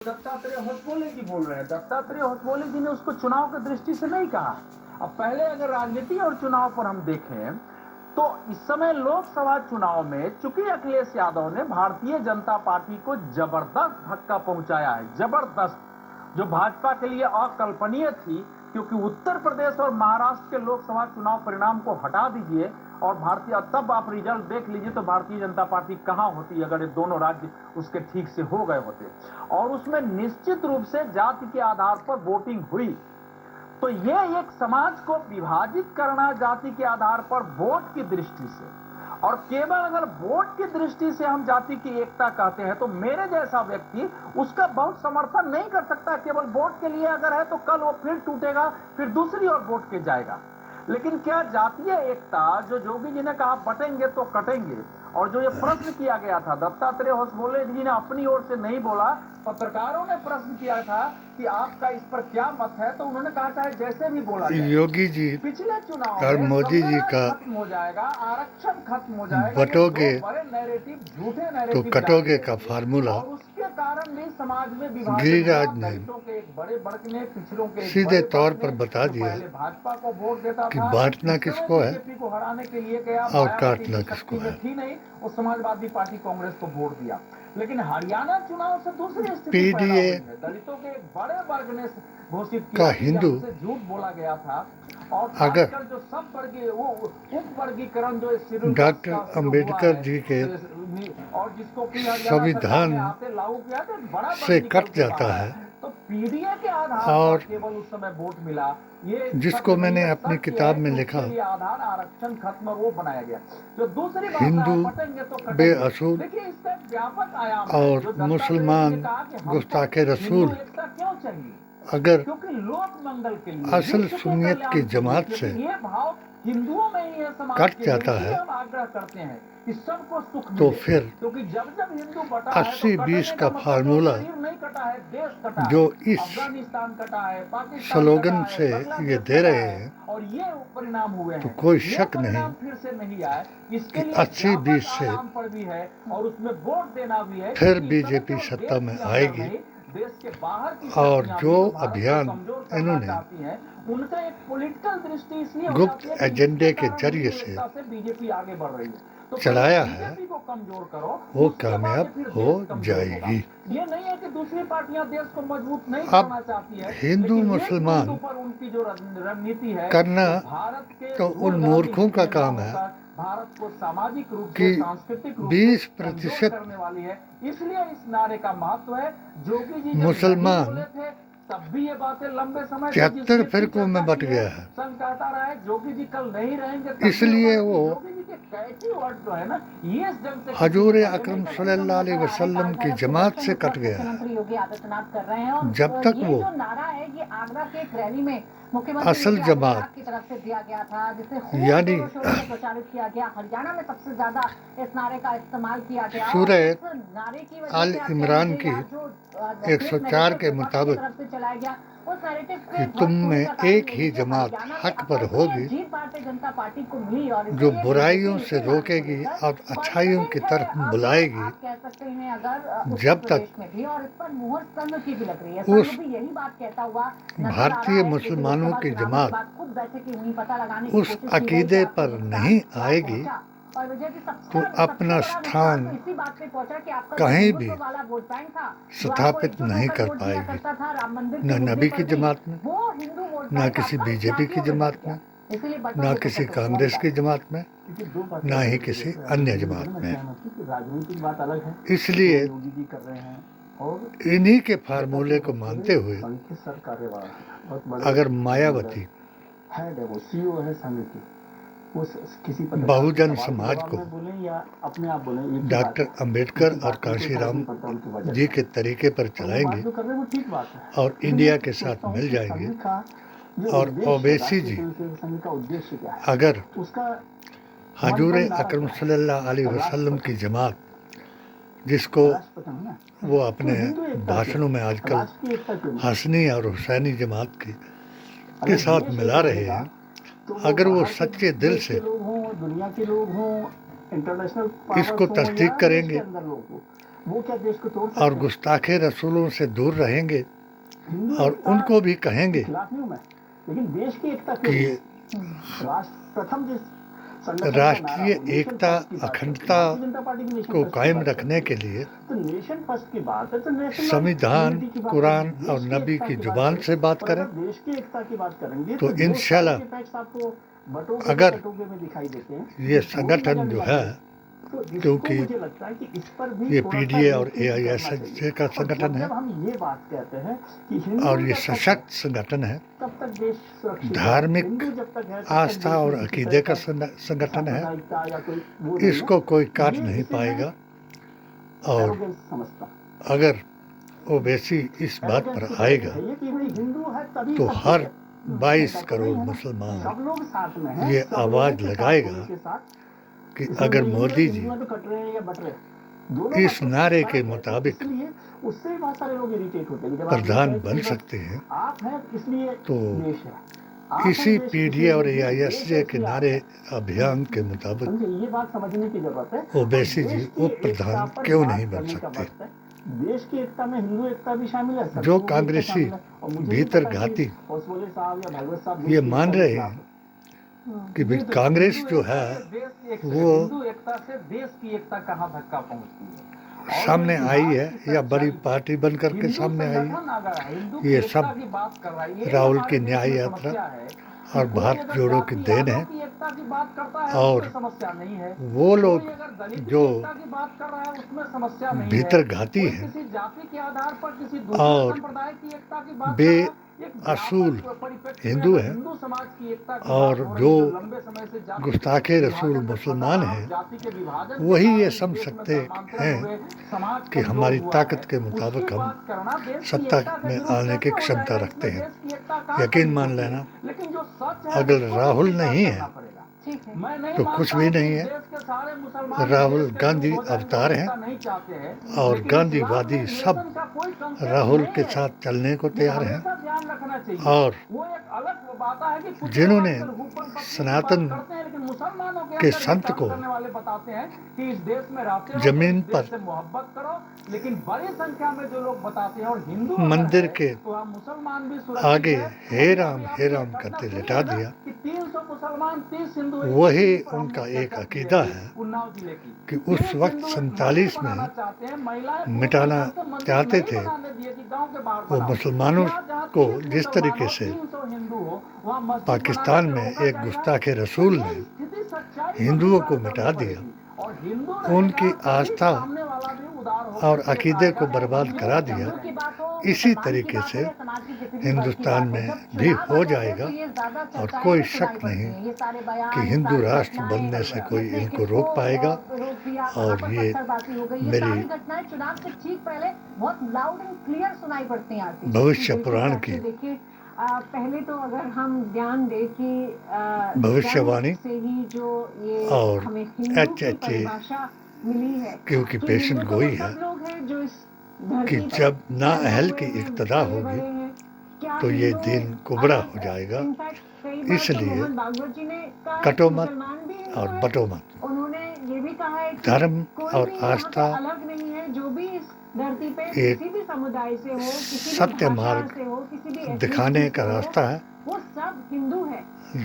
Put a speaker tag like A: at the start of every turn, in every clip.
A: दत्तात्रेय होसबोले जी बोल रहे हैं। दत्तात्रेय होसबोले जी ने उसको चुनाव की दृष्टि से नहीं कहा। अब पहले अगर राजनीति और चुनाव पर हम देखें तो इस समय लोकसभा चुनाव में चूंकि अखिलेश यादव ने भारतीय जनता पार्टी को जबरदस्त धक्का पहुंचाया है, जबरदस्त, जो भाजपा के लिए अकल्पनीय थी, क्योंकि उत्तर प्रदेश और महाराष्ट्र के लोकसभा चुनाव परिणाम को हटा दीजिए और भारतीय, तब आप रिजल्ट देख लीजिए तो भारतीय जनता पार्टी कहां होती अगर ये दोनों राज्य उसके ठीक से हो गए होते। और उसमें निश्चित रूप से जाति के आधार पर वोटिंग हुई, तो ये एक समाज को विभाजित करना जाति के आधार पर वोट की दृष्टि से, और केवल अगर वोट की दृष्टि से हम जाति की एकता कहते हैं तो मेरे जैसा व्यक्ति उसका बहुत समर्थन नहीं कर सकता। केवल वोट के लिए अगर है तो कल वो फिर टूटेगा, फिर दूसरी ओर वोट के जाएगा। लेकिन क्या जातीय एकता, जो जोगी जी ने कहा बटेंगे तो कटेंगे, और जो ये प्रश्न किया गया था, दत्तात्रेय होसबोले जी ने अपनी ओर से नहीं बोला, पत्रकारों ने प्रश्न किया था कि आपका इस पर क्या मत है, तो उन्होंने कहा था जैसे भी बोला जाए।
B: योगी जी
A: पिछले चुनाव
B: और
A: में
B: मोदी जी का
A: खत्म हो जाएगा, आरक्षण खत्म हो जाएगा,
B: बटोगे
A: बड़े नैरेटिव, झूठे
B: तो
A: नैरेटिव
B: कटोगे का फार्मूला
A: और उसके कारण भी समाज में विभाजन,
B: गिरिराज ने
A: दलितों के एक बड़े वर्ग ने, पिछड़ों के एक
B: सीधे
A: बड़े
B: तौर
A: वर्ग
B: पर
A: ने,
B: बता
A: जो
B: दिया
A: पहले भाजपा को वोट देता
B: कि
A: था,
B: बांटना
A: इस समय
B: किसको है
A: बीजेपी को हराने के लिए गया,
B: और
A: मायावती
B: काटना
A: की
B: किसको
A: शक्ति में
B: है।
A: थी नहीं, वो समाजवादी पार्टी कांग्रेस को वोट दिया। लेकिन हरियाणा चुनाव से दूसरी स्थिति पैदा हुई
B: पीडीए
A: है। दलितों के एक बड़े वर्ग ने घोषित
B: का
A: किया कि
B: हिंदू
A: हमसे झूठ बोला गया था, और
B: अगर
A: खासकर जो सब वर्गीय वो उप वर्गीकरण जो शेड्यूल
B: डॉक्टर
A: कास्ट का शुरू हुआ
B: अंबेडकर
A: है,
B: जी के
A: और जिसको कि हरियाणा सरकार
B: संविधान
A: ने आते लागू किया तो बड़ा
B: से
A: वर्ग निकल
B: कट
A: के
B: जाता
A: बाहर
B: है,
A: तो पीडीए के आधार
B: और
A: पर केवल उस समय वोट मिला। ये
B: जिसको
A: सत्य नहीं
B: मैंने
A: है,
B: अपनी
A: सत्य
B: किताब
A: है
B: में
A: कि
B: लिखा,
A: उसके लिए आधार आरक्षण खत्म और वो बनाया गया। जो दूसरी बात
B: हिंदू
A: है, बटेंगे तो कटेंगे।
B: बेअसूल
A: देखिए इसका एक व्यापक आयाम है,
B: और
A: जो दत्तात्रेय जी
B: मुसलमान
A: ने कहा कि हमको
B: गुस्ताखे
A: हिंदू
B: रसूल
A: एकता क्यों चाहिए,
B: अगर
A: क्योंकि लोक मंगल के लिए,
B: असल
A: विश्व के
B: सुन्नियत
A: कल्याण
B: की
A: के लिए,
B: जमात
A: क्योंकि
B: से
A: ये भाव हिंदुओं में ही है, समाज
B: कट
A: के लिए,
B: जाता
A: इसलिए
B: है
A: हम आग्रह करते हैं कि सबको सुख
B: तो
A: मिले।
B: फिर
A: क्योंकि जब जब हिंदू बटा है तो
B: 80-20
A: कटने
B: का
A: मतलब
B: फार्मूला
A: शरीर नहीं कटा है, देश कटा है।
B: जो इस
A: अफगानिस्तान कटा है, पाकिस्तान
B: स्लोगन
A: कटा है,
B: से
A: बांग्लादेश
B: ये दे
A: कटा
B: रहे
A: है,
B: हैं,
A: और ये परिणाम हुए
B: तो
A: हैं।
B: कोई
A: ये
B: शक नहीं
A: परिणाम फिर से नहीं आए, इसके
B: कि
A: लिए
B: 80-20
A: व्यापक
B: से
A: आयाम पर भी है और उसमें वोट देना भी है।
B: फिर
A: क्योंकि इस समय
B: बीजेपी
A: केवल
B: सत्ता
A: देश
B: में
A: के अंदर
B: आएगी,
A: नहीं, देश के बाहर की
B: और
A: शक्तियां
B: जो
A: भी जो भारत को
B: अभियान
A: कमजोर करना
B: इन्होंने
A: चाहती हैं, उनका एक पॉलिटिकल दृष्टि इसलिए हो
B: गुप्त
A: जाती है कि
B: एजेंडे
A: इसके
B: के
A: कारण
B: जरिए
A: हिंदू
B: से
A: एकता से बीजेपी आगे बढ़ रही है। तो
B: चलाया
A: पहले
B: है,
A: बीजेपी को कमजोर करो,
B: वो
A: उसके बाद
B: कामयाब
A: फिर
B: हो
A: देश कमजोर होगा।
B: जाएगी।
A: ये नहीं है कि दूसरी पार्टियां देश को मजबूत नहीं
B: अब
A: करना चाहती है,
B: हिंदू
A: लेकिन एक
B: मुसलमान
A: बिंदु पर उनकी जो रणनीति है,
B: करना
A: वो भारत के
B: तो उन
A: दूरगामी
B: मूर्खों का
A: हित में
B: काम
A: न
B: है
A: होकर भारत को सामाजिक रूप
B: कि
A: से, सांस्कृतिक रूप से
B: 20%
A: कमजोर करने वाली है। इसलिए इस नारे का महत्व है। जोगी जी जब
B: मुसलमान
A: नहीं बोले थे तब भी ये बातें लंबे समय से
B: 73 फिरकों में बट गया है,
A: संघ कहता रहा है, जोगी जी कल नहीं रहेंगे तब भी
B: इसलिए
A: होगा।
B: वो
A: जोगी जी के कैची वर्ड जो है ना, ये इस जंग से
B: हजूर अकरम सल्लल्लाहु अलैहि वसल्लम की जमात से कट गया है।
C: मुख्यमंत्री योगी आदित्यनाथ कर रहे हैं, और
B: जब तक
C: ये
B: वो
C: जो नारा है ये आगरा के एक रैली में मुख्यमंत्री
B: असल
C: योगी
B: जमात
C: आदित्यनाथ की तरफ से दिया गया था, जिसे खूब
B: यानी
C: जोरों शोरों से प्रचारित किया गया। हरियाणा में सबसे ज्यादा इस नारे का इस्तेमाल किया गया।
B: सूरह
C: इस नारे की वजह
B: आल
C: से आप
B: इमरान
C: कह लीजिए,
B: की
C: जो
B: 104 के मुताबिक
C: तरफ से चलाया गया उस नैरेटिव
B: कि तुम में एक ही जमात हक पर होगी,
C: जीत भारतीय जनता पार्टी को मिली, और
B: जो बुराइयों से रोकेगी और अच्छाइयों की तरफ बुलाएगी।
C: आप कह सकते हैं अगर
B: जब तक
C: में भी, और इस पर मुहर संघ की भी लग रही है,
B: उस
C: संघ भी यही बात कहता हुआ
B: भारतीय मुसलमानों की जमात
C: खुद बैठकें हुई, पता लगाने की
B: उस
C: कोशिश की गई
B: अकीदे
C: कि
B: पर
C: आखिर
B: नहीं
C: नुकसान
B: आएगी
C: पहुंचा। और विजय जी
B: तो अपना स्थान
C: इसी बात पे पहुंचा कि आपका
B: कहीं भी
C: वाला वोट बैंक था,
B: स्थापित नहीं कर पाएगी, न नबी की जमात में, न किसी बीजेपी की जमात में, न किसी कांग्रेस की जमात में, न ही किसी अन्य जमात में।
A: राजनीतिक बात अलग है,
B: इसलिए
A: योगी जी कर रहे हैं, और
B: इन्हीं के फार्मूले को मानते हुए
A: सरकार
B: अगर मायावती
A: है, सीईओ है संघ की, उस किसी
B: बहुजन समाज को
A: बोले या अपने आप बोले,
B: डॉक्टर अंबेडकर और कांशीराम जी के तरीके पर चलाएंगे और इंडिया के साथ मिल जाएंगे, और ओवैसी जी अगर हजूर अकरम सल्लल्लाहु अलैहि वसल्लम की जमात, जिसको वो अपने भाषणों में आजकल हसनी और हुसैनी जमात के साथ मिला रहे हैं, अगर वो सच्चे दिल से
A: दुनिया के लोग हों, इंटरनेशनल
B: इसको तस्दीक करेंगे
D: वो क्या देश को तोड़ सकते
B: और
D: हैं?
B: गुस्ताखे रसूलों से दूर रहेंगे
D: हिंदू
B: और
D: एकता
B: उनको भी कहेंगे
D: के खिलाफ नहीं हूं मैं, लेकिन देश की एकता के
B: कि
D: लिए
B: ये
D: राष्ट्र प्रथम जिस संगठन का नारा
B: राष्ट्रीय
D: हो, नेशन
B: एकता
D: फर्स्ट की बात करते हैं।
B: अखंडता
D: भारतीय जनता पार्टी भी नेशन
B: को
D: फर्स्ट की
B: कायम
D: बात
B: रखने
D: करती
B: के
D: है।
B: लिए
D: तो नेशन फर्स्ट की बात है तो नेशनल
B: संविधान,
D: यूनिटी की बात
B: कुरान
D: करें,
B: और
D: देश की
B: नबी
D: एकता
B: की
D: बात
B: जुबान
D: करें।
B: से बात
D: और
B: करें
D: अगर देश की एकता की बात करेंगे
B: तो
D: तो जो
B: इंशाल्लाह
D: साइड इफेक्ट्स आपको बटोगे
B: अगर
D: कटोगे में दिखाई देते हैं,
B: ये
D: वो
B: संगठन
D: नजर
B: जो
D: नहीं
B: है,
D: आते। तो इसको
B: क्योंकि
D: मुझे लगता है कि इस पर भी
B: ये
D: थोड़ा सा
B: पीडीए और
D: rethink करना
B: एआईएसएच
D: चाहिए।
B: का
D: और
B: संगठन है
D: जब हम ये बात कहते हैं कि हिंदू
B: और ये
D: जब तक है,
B: सशक्त संगठन है,
D: तब तक देश सुरक्षित है।
B: धार्मिक
D: हिंदू जब तक है, तब तक
B: आस्था
D: देश
B: और
D: में किसी
B: अकीदे
D: तरह
B: का संगठन है।
D: सांप्रदायिकता या कोई वो नहीं है।
B: इसको कोई काट
D: ये
B: नहीं
D: इसे मैं
B: पाएगा। और
D: arrogance समझता हूं।
B: अगर ओवैसी इस बात
D: Arrogance
B: पर
D: की तरह
B: आएगा
D: है ये कि भाई हिंदू है तभी
B: तो
D: सब
B: हर
D: कुछ है।
B: 22
D: ऐसा तो
B: करोड़
D: नहीं है ना।
B: मुसलमान
D: सब लोग साथ में हैं,
B: ये
D: सब लोगों
B: आवाज
D: के साथ
B: लगाएगा
D: होने के साथ।
B: कि
D: इसमें
B: अगर
D: ये नहीं
B: मोदी
D: कि
B: जी
D: हिंदू हैं तो कट रहे हैं या बट रहे हैं। दोनों
B: इस
D: बातें
B: नारे
D: फर्क
B: के
D: है। तो
B: मुताबिक
D: इसलिए उससे बहुत सारे लोग इरिटेट होते हैं जब आप ये
B: प्रधान
D: कहते
B: बन
D: हैं
B: सकते हैं
D: आप हैं इसलिए
B: तो
D: देश है, आप हैं
B: इसी
D: देश
B: पीडीए और
D: इसलिए देश
B: एआईएसजे
D: है
B: के
D: इसलिए आप
B: नारे
D: हैं।
B: अभियान के मुताबिक
D: समझे, ये बात समझने की जरूरत है।
B: ओवैसी
D: और
B: जी
D: देश की
B: उप प्रधान
D: एकता पर
B: क्यों
D: बात
B: नहीं बन
D: करने का
B: सकते?
D: वक्त है। देश की एकता में हिंदू एकता भी शामिल है,
B: जो
D: सत्संग की एकता
B: कांग्रेसी
D: शामिल है। और मुझे नहीं
B: भीतर
D: पता कि
B: घाती
D: ओसवाले साहब या भागवत साहब देश
B: ये
D: की
B: मान
D: एकता के
B: रहे
D: खिलाफ
B: हैं
D: है।
B: कि भाई
A: जी, तो
B: कांग्रेस
A: हिंदू
B: जो
A: एकता
B: है
A: से देश की एक
B: वो
A: हिंदू एकता से देश की एकता कहाँ धक्का पहुंचती है? और
B: सामने
A: जो
B: आई
A: इतिहास
B: है
A: की
B: या बड़ी
A: सच्चाई
B: पार्टी बन करके
A: हिंदू
B: सामने आई है।
A: संगठन अगर हिंदू
B: ये
A: की
B: सब
A: एकता की बात कर रहा है, ये
B: राहुल
A: हमारे
B: की
A: देश
B: न्याय
A: में
B: यात्रा
A: समस्या है कि
B: और
A: कोई
B: भारत
A: अगर
B: जोड़ो की देन
A: जातिवादों
B: है।
A: की एकता की बात करता है
B: और
A: उसमें समस्या नहीं है।
B: वो लोग
A: कोई अगर दलित की
B: जो
A: एकता की बात कर रहा है उसमें समस्या नहीं
B: भीतर
A: है।
B: घाती
A: कोई
B: है
A: किसी जाति के आधार पर किसी दूसरे
B: और
A: संप्रदाय की एकता की बात कर रहा है, एक
B: बेअसूल
A: व्यापक परिप्रेक्ष्य में
B: हिंदू
A: अगर
B: है
A: हिंदू समाज की एकता की
B: और
A: बात हो रही
B: जो
A: है, लंबे समय से जाति
B: गुस्ताखे
A: विभाजन
B: रसूल
A: से
B: मुसलमान
A: फंसा और
B: हैं,
A: जाति के विभाजन के
B: वही
A: कारण
B: ये
A: इस
B: समझ
A: देश में
B: सकते
A: धर्मांतरण
B: हैं
A: हुए, समाज
B: कि
A: कमजोर
B: हमारी
A: हुआ
B: ताकत
A: है।
B: के
A: उसकी
B: मुताबिक हम
A: बात करना देश की
B: सत्ता
A: एकता के
B: में
A: विरुद्ध
B: आने की
A: कैसे हो
B: क्षमता
A: जाएगा?
B: रखते
A: इसमें
B: हैं।
A: देश की एकता कहाँ
B: यकीन
A: खड़ी
B: मान
A: होती
B: लेना,
A: है? लेकिन जो सच है
B: अगर
A: उसको भी
B: राहुल
A: स्वीकार
B: नहीं
A: करना
B: है
A: पड़ेगा।
C: ठीक है।
A: मैं नहीं
B: तो
A: मानता
B: कुछ भी
A: हूं कि
B: नहीं
A: इस
B: है।
A: देश के सारे मुसलमान
B: राहुल
A: देश के
B: गांधी
A: विरुद्ध हो जाएंगे
B: अवतार
A: और
B: हैं
A: ऐसा नहीं चाहते हैं।
B: और
A: लेकिन इस्लाम
B: गांधीवादी
A: में
B: सब
A: नेशन का कोई कंसेप्ट
B: राहुल
A: नहीं
B: के
A: है।
B: साथ चलने को
A: ये
B: तैयार हैं।
A: हमेशा ध्यान रखना चाहिए।
B: और
A: वो एक अलग बात है कि कुछ लोग
B: जिन्होंने
A: आजकल हुक्म पत्नी की
B: सनातन
A: बात करते हैं, लेकिन मुसलमानों के
B: के
A: अंदर भी
B: संत
A: काम
B: को
A: करने वाले बताते हैं कि इस देश में रहते हो
B: जमीन
A: तो इस
B: पर
A: देश से मोहब्बत करो। लेकिन बड़ी संख्या में जो लोग बताते हैं और हिंदू अगर
B: मंदिर
A: है,
B: के
A: तो हम मुसलमान भी सुरक्षित
B: आगे
A: है।
B: हे
A: अभी
B: राम
A: आपने
B: हे राम
A: घटना
B: करते
A: सुनी
B: लिटा
A: है ना
B: दिया।
A: कि 300 मुसलमान 30 हिंदू एक
B: वही
A: ही पर हमने
B: उनका एक
A: चर्चा की
B: अकीदा
A: है
B: है
A: उन्नाव जिले की
B: कि उस
A: 30
B: वक्त
A: हिंदू एक
B: 47
A: मंदिर बनाना
B: में
A: चाहते हैं, महिलाएं पुरुष
B: मिटाना
A: मिलकर के मंदिर
B: चाहते
A: नहीं
B: थे।
A: बनाने दिए कि गांव के बाहर
B: वो
A: बनाओ।
B: मुसलमानों
A: क्या जहाँ
B: को
A: 30
B: जिस
A: मुसलमान
B: तरीके
A: हो,
B: से
A: 300 हिंदू हो, वहाँ मस्जिद
B: पाकिस्तान
A: बनाने से
B: में
A: रोका
B: एक
A: जाएगा?
B: गुस्ताखे
A: तो
B: रसूल
A: ये
B: ने
A: स्थिति सच्चाई को
B: हिंदुओं को
A: स्वीकार
B: मिटा
A: करनी
B: दिया,
A: पड़ेगी। और हिंदू
B: उनकी
A: रहेगा तभी
B: आस्था
A: सामने वाला भी उदार होकर
B: और
A: के
B: अकीदे को
A: आएगा।
B: बर्बाद
A: हम
B: करा
A: ये
B: दिया।
C: हिंदू की बात हो,
B: इसी
C: मुसलमान की
B: तरीके
C: बात हो
B: से
C: या समाज की किसी भी वर्ग की
B: हिंदुस्तान
C: बात हो,
B: में
C: जब
B: भी
C: चुनाव
B: हो
C: आ जाते हैं
B: जाएगा
C: तो ये ज्यादा
B: और
C: चर्चाएं
B: कोई
C: हमें सुनाई
B: शक
C: पड़ती
B: नहीं
C: हैं। ये सारे
B: कि
C: बयान, ये
B: हिंदू
C: सारी
B: राष्ट्र
C: घटनाएं,
B: बनने से कोई
C: किसने
B: इनको
C: किसको
B: रोक पाएगा।
C: रोक दिया, कहाँ
B: और
C: पर
B: ये
C: पत्थरबाजी हो गई, ये
B: मेरी
C: सारी घटनाएं चुनाव से ठीक पहले बहुत लाउड एंड क्लियर सुनाई पड़ती हैं आरती जी।
B: भविष्य
C: बिल्कुल
B: पुराण
C: सच
B: की
C: है। देखिए पहले तो अगर हम ध्यान दें कि
B: भविष्यवाणी
C: जन्म से ही जो ये
B: और
C: हमें हिंदू की
B: HHA
C: परिभाषा मिली है
B: क्योंकि
C: कि
B: पेशेंट
C: हिंदू तो
B: गोई
C: वो
B: है
C: सब लोग हैं जो इस
B: कि
C: धरती पर
B: जब नाअहल
C: पैदा
B: की
C: हुए हैं,
B: इब्तदा
C: पले
B: होगी
C: बड़े हैं। क्या
B: तो ये
C: हिंदू
B: दिन कुबरा
C: अलग
B: हो जाएगा।
C: इनफैक्ट कई बार तो
B: इसलिए
C: मोहन भागवत जी ने कहा है
B: कटो
C: कि
B: मत
C: मुसलमान भी हिंदू
B: और
C: है।
B: बटो मत।
C: उन्होंने ये भी कहा है कि
B: धर्म
C: कोई
B: और
C: भी यहाँ पे
B: आस्था
C: अलग नहीं है, जो भी इस धरती पे
B: एक
C: किसी भी समुदाय से हो, किसी भी
B: सत्य
C: भाषा
B: मार्ग
C: से हो, किसी भी
B: दिखाने
C: ethnicity
B: का
C: से हो,
B: रास्ता है
C: वो सब हिंदू है।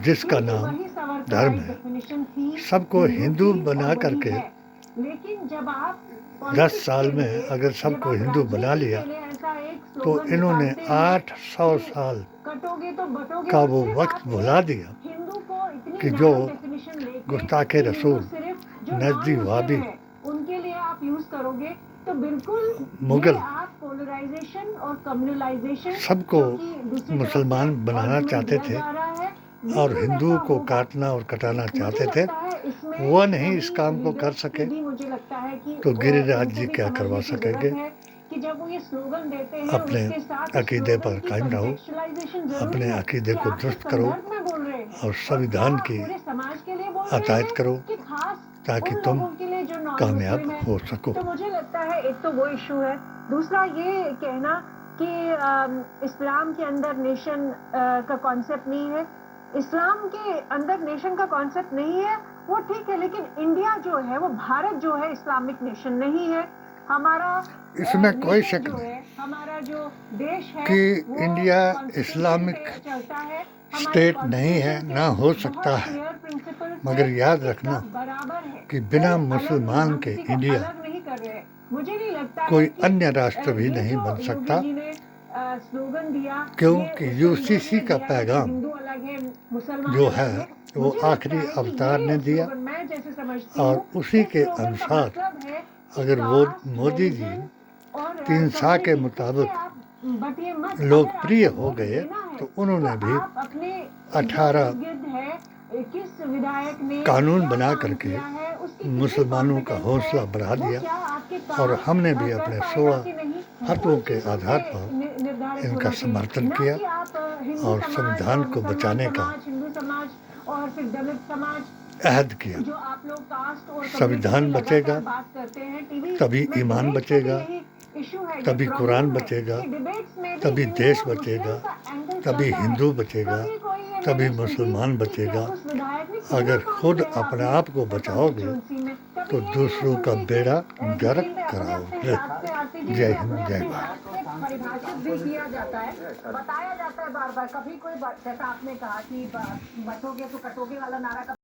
B: जिसका
C: क्योंकि
B: नाम
C: वही सावरकर
B: धर्म
C: राइट
B: है।
C: डेफिनेशन थी
B: सबको हिंदू
C: की
B: बना
C: और वही
B: करके
C: है। लेकिन जब आप
B: 10
C: पॉलिटिक्स
B: साल
C: के
B: में
C: लिए,
B: अगर
C: जब
B: सबको
C: आप
B: हिंदू बना
C: राजनीति
B: लिया
C: के लिए ऐसा एक
B: तो
C: स्लोगन
B: इन्होंने
C: निकालते हैं
B: 800
C: कि
B: साल
C: कटोगे तो बटोगे,
B: का
C: और
B: वो
C: सिर्फ
B: वक्त
C: आप
B: भुला
C: एक
B: दिया
C: हिंदू को इतनी
B: कि जो
C: नैरो डेफिनेशन लेके
B: गुस्ताखे
C: कि
B: रसूल,
C: हिंदू सिर्फ जो
B: नजदी
C: नॉन
B: वाबी,
C: मुस्लिम है उनके लिए आप यूज करोगे तो बिल्कुल
B: मुगल
C: ये आप पोलराइजेशन और कम्युनलाइजेशन
B: सबको
C: दूसरी तरफ
B: मुसलमान
C: से
B: बनाना
C: और
B: चाहते
C: दिया
B: थे
C: जा रहा है,
B: और
C: बिल्कुल
B: हिंदुओं
C: वैसा
B: को
C: होगा।
B: काटना और कटाना
C: मुझे
B: चाहते थे।
C: लगता है इसमें
B: वो नहीं इस
C: सभी
B: काम को कर
C: लीडर्स
B: सके
C: की भी मुझे लगता है कि
B: तो गिरिराज
C: उनको
B: जी
C: भी
B: क्या
C: समझने
B: करवा
C: की
B: सकेंगे।
C: जरूरत है कि जब वो ये स्लोगन देते हैं
B: अपने
C: उसके साथ
B: अकीदे
C: स्लोगन
B: पर
C: की
B: कायम रहो,
C: contextualization जरूरी
B: अपने
C: है
B: अकीदे
C: कि
B: को
C: आप
B: दुरुस्त
C: किस
B: करो
C: संदर्भ में बोल रहे हैं
B: और
C: क्या
B: संविधान
C: आप
B: की
C: पूरे समाज के लिए बोल रहे
B: अतायत
C: हैं
B: करो
C: कि खास
B: ताकि
C: उन
B: तुम
C: लोगों के लिए जो नॉन
B: कामयाब
C: मुस्लिम है।
B: हो सको।
C: तो मुझे लगता है एक तो वो इशू है, दूसरा ये कहना कि इस्लाम के अंदर नेशन का कॉन्सेप्ट नहीं है। इस्लाम के अंदर नेशन का कॉन्सेप्ट नहीं है वो ठीक है, लेकिन इंडिया जो है, वो भारत जो है इस्लामिक नेशन नहीं है। हमारा
B: इसमें कोई
C: नेशन
B: शक
C: जो
B: नहीं
C: है, हमारा जो देश है
B: कि
C: वो
B: इंडिया
C: constitution
B: इस्लामिक
C: पे चलता है। हमारे
B: स्टेट नहीं है,
C: constitution
B: ना
C: के
B: हो
C: बहुत
B: सकता है।
C: clear principles
B: मगर
C: है,
B: याद
C: कि
B: रखना
C: सब बराबर है,
B: कि बिना
C: कोई अलग नहीं,
B: मुसलमान
C: हम
B: के
C: किसी को
B: इंडिया
C: अलग नहीं कर रहे हैं। मुझे नहीं लगता है
B: कोई
C: कि
B: अन्य राष्ट्र भी
C: ये
B: नहीं
C: जो
B: बन
C: योगी
B: सकता,
C: जी ने स्लोगन दिया,
B: क्योंकि
C: ये उस
B: यूसीसी
C: संदर्भ
B: का
C: में दिया है कि
B: पैगाम
C: हिंदू अलग है, मुसलमान
B: जो
C: अलग
B: है
C: है।
B: वो
C: मुझे लगता
B: आखिरी
C: है कि
B: अवतार
C: ये
B: ने दिया,
C: स्लोगन मैं जैसे समझती
B: और
C: हूँ,
B: उसी
C: इस
B: के
C: स्लोगन का
B: अनुसार
C: मतलब है कि
B: अगर वो
C: कास्ट,
B: मोदी जी
C: religion और
B: 3 सा के
C: community,
B: मुताबिक
C: इससे आप बटिए मत।
B: लोकप्रिय
C: अगर आपको
B: हो
C: वोट
B: गए
C: देना है,
B: तो उन्होंने
C: तो
B: भी
C: आप अपने
B: 18
C: जो इर्द-गिर्द है, किस विधायक ने
B: कानून
C: क्या
B: बना
C: काम
B: करके
C: किया है, उसकी कितनी
B: मुसलमानों का
C: competence
B: हौसला
C: है,
B: बढ़ा
C: वो
B: दिया,
C: क्या आपके
B: और
C: काम
B: हमने भी
C: कर
B: अपने
C: पाएगा
B: 16
C: कि नहीं,
B: हकों
C: उन
B: के
C: चीज़ों
B: आधार
C: पे
B: पर
C: निर्धारित
B: इनका
C: होना चाहिए।
B: समर्थन
C: ना
B: किया
C: कि आप हिंदू
B: और
C: समाज
B: संविधान
C: और
B: को
C: मुसलमान
B: बचाने का
C: समाज, हिंदू समाज और फिर दलित समाज,
B: अहद किया।
C: जो आप लोग कास्ट और
B: संविधान
C: कम्युनिटी पे
B: बचेगा,
C: लगातार बात करते हैं, टीवी
B: तभी
C: में
B: ईमान
C: डिबेट्स में भी
B: बचेगा,
C: यही इशू है, ये
B: तभी
C: प्रॉब्लम
B: कुरान
C: है
B: बचेगा,
C: कि डिबेट्स में भी
B: तभी
C: हिंदू
B: देश
C: और मुस्लिम
B: बचेगा,
C: का एंगल
B: तभी
C: चलता है।
B: हिंदू बचेगा,
C: कभी कोई ये
B: तभी
C: नहीं सुनती
B: मुसलमान
C: कि क्या
B: बचेगा।
C: उस विधायक ने कितना
B: अगर
C: काम
B: खुद
C: किया है
B: अपने
C: अपनी
B: आप को बचाओगे
C: constituency में। कभी
B: तो
C: ये नहीं
B: दूसरों का
C: सुनती कि
B: बेड़ा गर्क
C: जमीन पे अपने अपने
B: कराओगे।
C: हिसाब से आती जी
B: जय
C: से
B: हिंद,
C: अपने
B: जय
C: अपने
B: भारत।
C: हिसाब से परिभाषित भी किया जाता है, बताया जाता है बार बार। कभी कोई जैसा आपने कहा कि बचोगे तो कटोगे वाला नारा